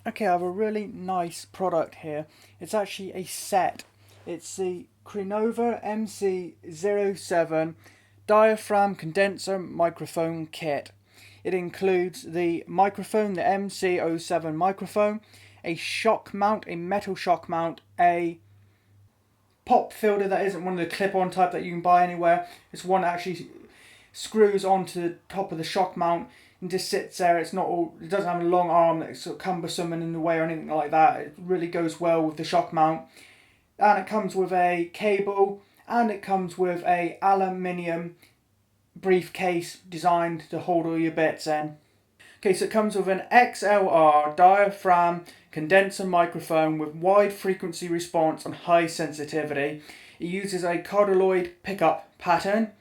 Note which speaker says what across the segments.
Speaker 1: Okay, I have a really nice product here. It's actually a set. It's the Crenova MC-07 Diaphragm Condenser Microphone Kit. It includes the microphone, the MC-07 microphone, a shock mount, a metal shock mount, a pop filter that isn't one of the clip-on type that you can buy anywhere. It's one that actually screws onto the top of the shock mount and just sits there. It's not all, it doesn't have a long arm that's sort of cumbersome and in the way or anything like that. It really goes well with the shock mount. And it comes with a cable, and it comes with a aluminium briefcase designed to hold all your bits in. Okay, so it comes with an XLR diaphragm condenser microphone with wide frequency response and high sensitivity. It uses a cardioid pickup pattern,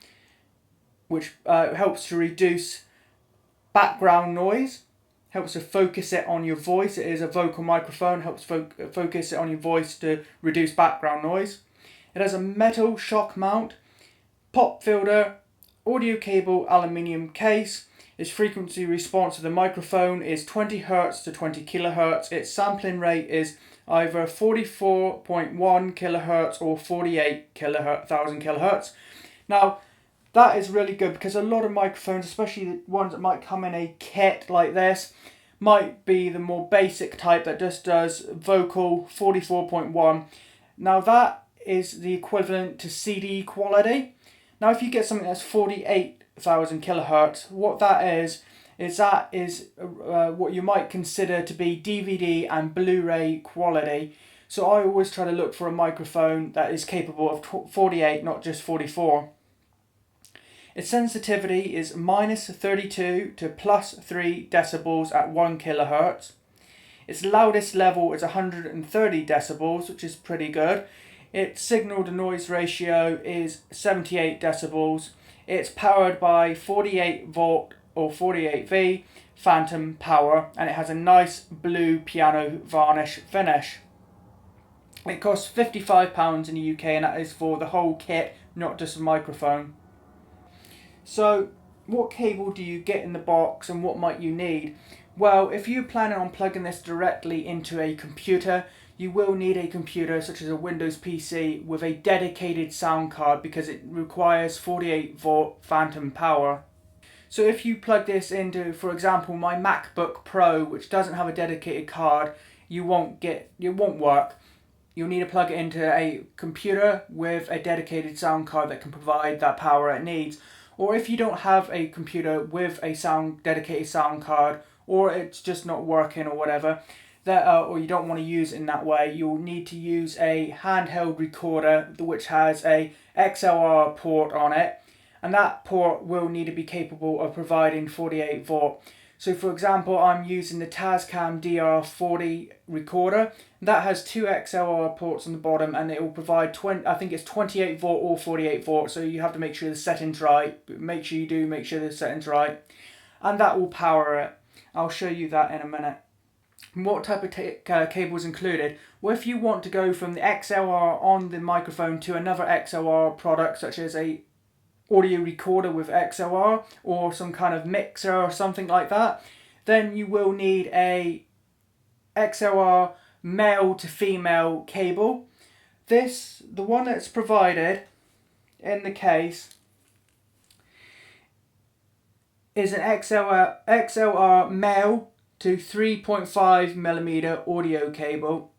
Speaker 1: which helps to reduce background noise, helps to focus it on your voice. It is a vocal microphone, helps focus it on your voice to reduce background noise. It has a metal shock mount, pop filter, audio cable, aluminium case. Its frequency response to the microphone is 20 Hz to 20 kHz. Its sampling rate is either 44.1 kHz or 48,000 kHz. Now, that is really good because a lot of microphones, especially the ones that might come in a kit like this, might be the more basic type that just does vocal 44.1. Now that is the equivalent to CD quality. Now if you get something that's 48,000 kHz, what that is what you might consider to be DVD and Blu-ray quality. So I always try to look for a microphone that is capable of 48, not just 44. Its sensitivity is -32 to +3 decibels at 1 kHz. Its loudest level is 130 decibels, which is pretty good. Its signal to noise ratio is 78 decibels. It's powered by 48 volt or 48V phantom power, and it has a nice blue piano varnish finish. It costs £55 in the UK, and that is for the whole kit, not just a microphone. So what cable do you get in the box and what might you need? Well, if you're planning on plugging this directly into a computer, you will need a computer such as a Windows PC with a dedicated sound card because it requires 48 volt phantom power. So if you plug this into, for example, my MacBook Pro, which doesn't have a dedicated card, it won't work. You'll need to plug it into a computer with a dedicated sound card that can provide that power it needs. Or if you don't have a computer with a dedicated sound card, or it's just not working or whatever, or you don't want to use it in that way, you'll need to use a handheld recorder which has a XLR port on it, and that port will need to be capable of providing 48 volt. So for example, I'm using the Tascam DR40 recorder. That has two XLR ports on the bottom, and it will provide 28 volt or 48 volt. So you have to make sure the setting's right. Make sure the setting's right, and that will power it. I'll show you that in a minute. What type of cable is included? Well, if you want to go from the XLR on the microphone to another XLR product, such as a audio recorder with XLR or some kind of mixer or something like that, then you will need a XLR male to female cable. The one that's provided in the case is an XLR male to 3.5mm audio cable.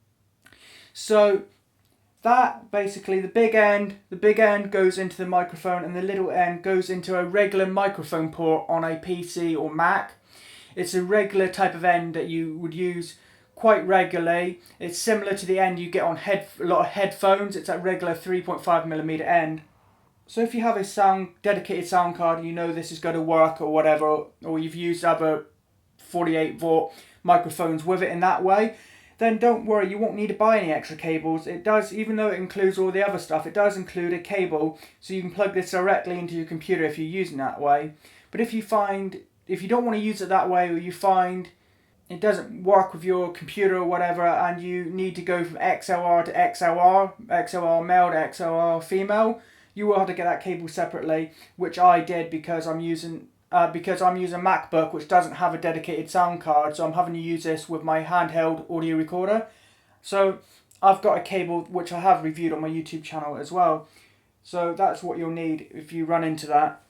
Speaker 1: So that basically, the big end goes into the microphone, and the little end goes into a regular microphone port on a PC or Mac. It's a regular type of end that you would use quite regularly. It's similar to the end you get on a lot of headphones. It's that regular 3.5mm end. So if you have a dedicated sound card, you know this is going to work or whatever, or you've used other 48 volt microphones with it in that way, then don't worry, you won't need to buy any extra cables. It does, even though it includes all the other stuff, it does include a cable, so you can plug this directly into your computer if you're using it that way. But if you don't want to use it that way, or you find it doesn't work with your computer or whatever, and you need to go from XLR to XLR male to XLR female, you will have to get that cable separately, which I did because I'm using because I'm using a MacBook which doesn't have a dedicated sound card, so I'm having to use this with my handheld audio recorder. So I've got a cable which I have reviewed on my YouTube channel as well. So that's what you'll need if you run into that.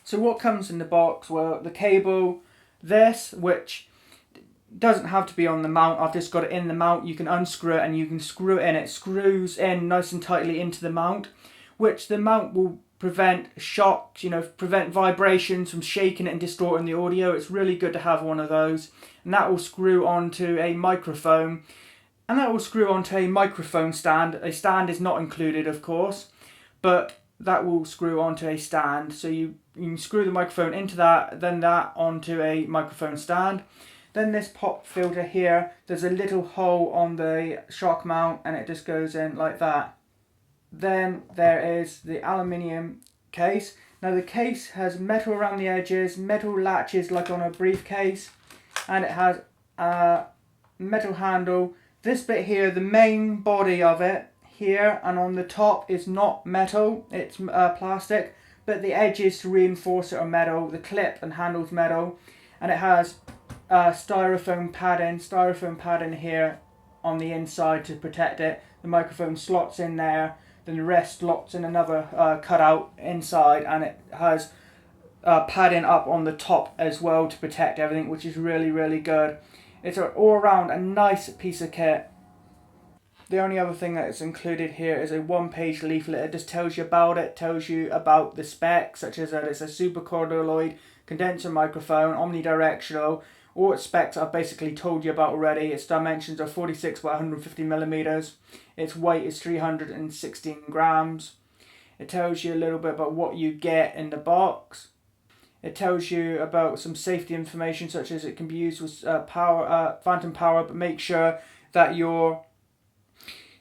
Speaker 1: So what comes in the box? Well, the cable, this, which doesn't have to be on the mount, I've just got it in the mount. You can unscrew it and you can screw it in. It screws in nice and tightly into the mount, which the mount will prevent shocks, prevent vibrations from shaking it and distorting the audio. It's really good to have one of those. And that will screw onto a microphone. And that will screw onto a microphone stand. A stand is not included, of course, but that will screw onto a stand. So you can screw the microphone into that, then that onto a microphone stand. Then this pop filter here, there's a little hole on the shock mount and it just goes in like that. Then there is the aluminium case. Now the case has metal around the edges, metal latches like on a briefcase, and it has a metal handle. This bit here, the main body of it here and on the top is not metal, it's plastic, but the edges to reinforce it are metal, the clip and handle's metal, and it has styrofoam padding here on the inside to protect it. The microphone slots in there, then the rest slots in another cutout inside, and it has padding up on the top as well to protect everything, which is really, really good. It's all around a nice piece of kit. The only other thing that is included here is a one-page leaflet. It just tells you about it, tells you about the specs, such as that it's a supercordialoid condenser microphone, omnidirectional. All its specs I've basically told you about already. Its dimensions are 46 by 150 millimeters. Its weight is 316 grams. It tells you a little bit about what you get in the box. It tells you about some safety information, such as it can be used with phantom power, but make sure that your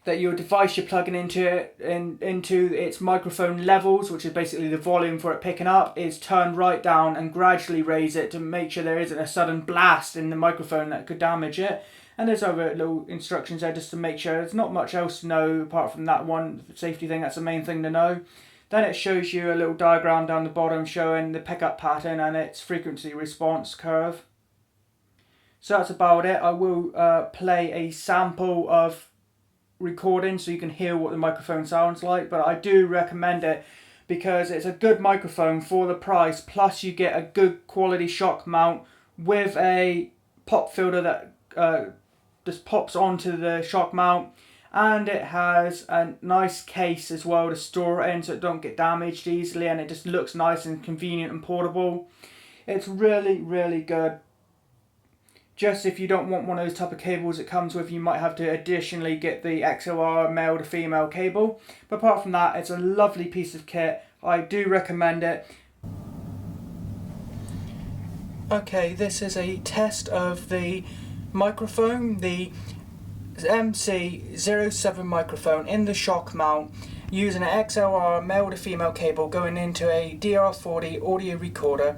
Speaker 1: device you're plugging into its microphone levels, which is basically the volume for it picking up, is turned right down, and gradually raise it to make sure there isn't a sudden blast in the microphone that could damage it. And there's other little instructions there just to make sure. There's not much else to know apart from that one safety thing. That's the main thing to know. Then it shows you a little diagram down the bottom showing the pickup pattern and its frequency response curve. So that's about it. I will play a sample of recording so you can hear what the microphone sounds like, but I do recommend it because it's a good microphone for the price, plus you get a good quality shock mount with a pop filter that just pops onto the shock mount, and it has a nice case as well to store it in so it don't get damaged easily, and it just looks nice and convenient and portable. It's really, really good. Just if you don't want one of those type of cables it comes with, you might have to additionally get the XLR male to female cable. But apart from that, it's a lovely piece of kit. I do recommend it. Okay, this is a test of the microphone, the MC-07 microphone in the shock mount, using an XLR male to female cable going into a DR40 audio recorder,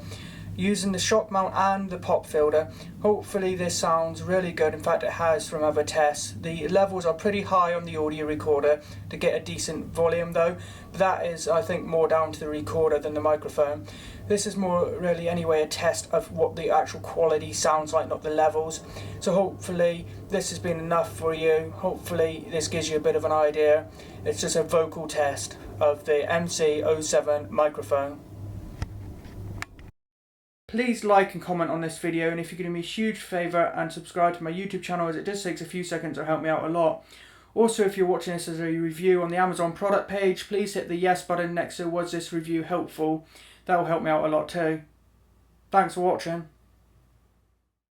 Speaker 1: using the shock mount and the pop filter. Hopefully this sounds really good. In fact, it has from other tests. The levels are pretty high on the audio recorder to get a decent volume though. But that is, I think, more down to the recorder than the microphone. This is more really anyway a test of what the actual quality sounds like, not the levels. So hopefully this has been enough for you. Hopefully this gives you a bit of an idea. It's just a vocal test of the MC-07 microphone. Please like and comment on this video, and if you could do me a huge favour and subscribe to my YouTube channel, as it just takes a few seconds to help me out a lot. Also, if you're watching this as a review on the Amazon product page, please hit the yes button next to was this review helpful. That will help me out a lot too. Thanks for watching.